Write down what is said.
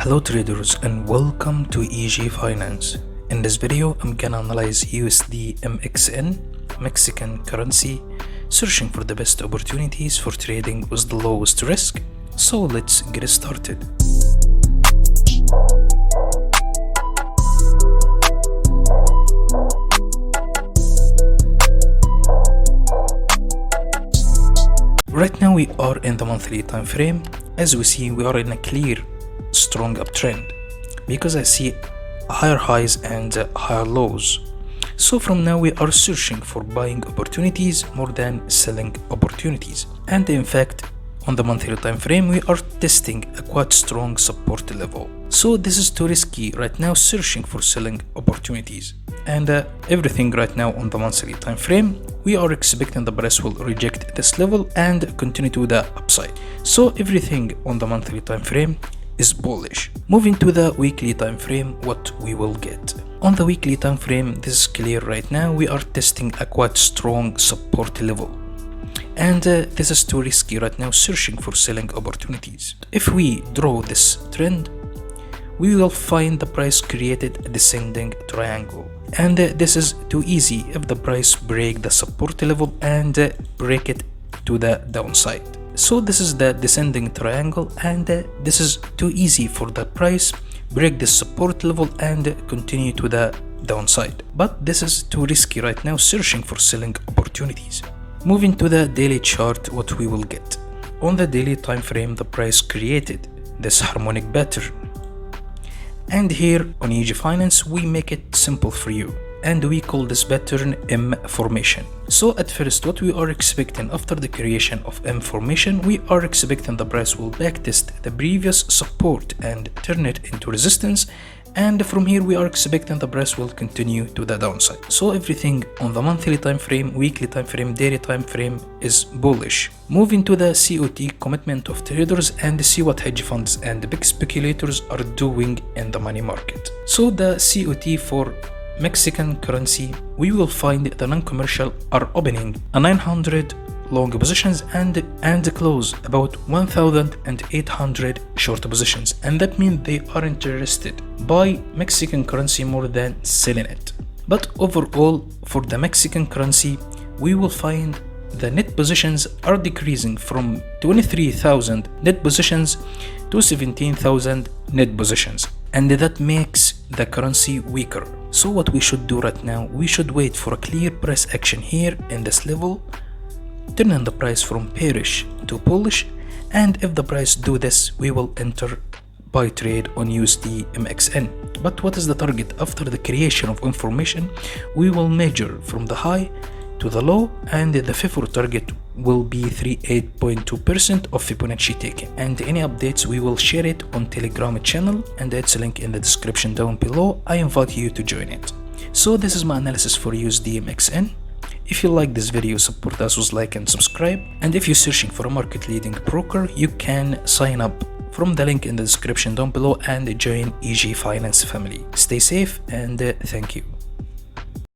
Hello traders and welcome to EG Finance. In this video I'm gonna analyze USDmxn, Mexican currency, searching for the best opportunities for trading with the lowest risk. So let's get started. Right now we are in the monthly time frame. As we see, we are in a clear strong uptrend because I see higher highs and higher lows. So from now we are searching for buying opportunities more than selling opportunities. And in fact, on the monthly time frame we are testing a quite strong support level. So this is too risky right now searching for selling opportunities. And everything right now on the monthly time frame, we are expecting the price will reject this level and continue to the upside. So everything on the monthly time frame is bullish. Moving to the weekly time frame, what we will get. On the weekly time frame, this is clear right now. We are testing a quite strong support level. And this is too risky right now searching for selling opportunities. If we draw this trend, we will find the price created a descending triangle. And this is too easy if the price break the support level and break it to the downside. So this is the descending triangle, and this is too easy for the price break the support level and continue to the downside. But this is too risky right now searching for selling opportunities. Moving to the daily chart, what we will get. On the daily time frame, the price created this harmonic pattern. And here on EG Finance, we make it simple for you. And we call this pattern M formation. So at first, what we are expecting after the creation of M formation, we are expecting the price will backtest the previous support and turn it into resistance. And from here, we are expecting the price will continue to the downside. So everything on the monthly time frame, weekly time frame, daily time frame is bullish. Moving to the COT commitment of traders and see what hedge funds and big speculators are doing in the money market. So the COT for Mexican currency, we will find the non-commercial are opening a 900 long positions and close about 1,800 short positions, and that means they are interested by Mexican currency more than selling it. But overall, for the Mexican currency, we will find the net positions are decreasing from 23,000 net positions to 17,000 net positions, and that makes the currency weaker. So what we should do right now, we should wait for a clear price action here in this level, turning the price from bearish to bullish, and if the price do this, we will enter buy trade on USDmxn. But what is the target after the creation of information? We will measure from the high to the low, and the FIFO target will be 38.2% of Fibonacci taken. And any updates, we will share it on Telegram channel, and it's a link in the description down below. I invite you to join it. So this is my analysis for USDmxn. If you like this video, support us with like and subscribe. And if you're searching for a market leading broker, you can sign up from the link in the description down below and join EG Finance family. Stay safe and thank you.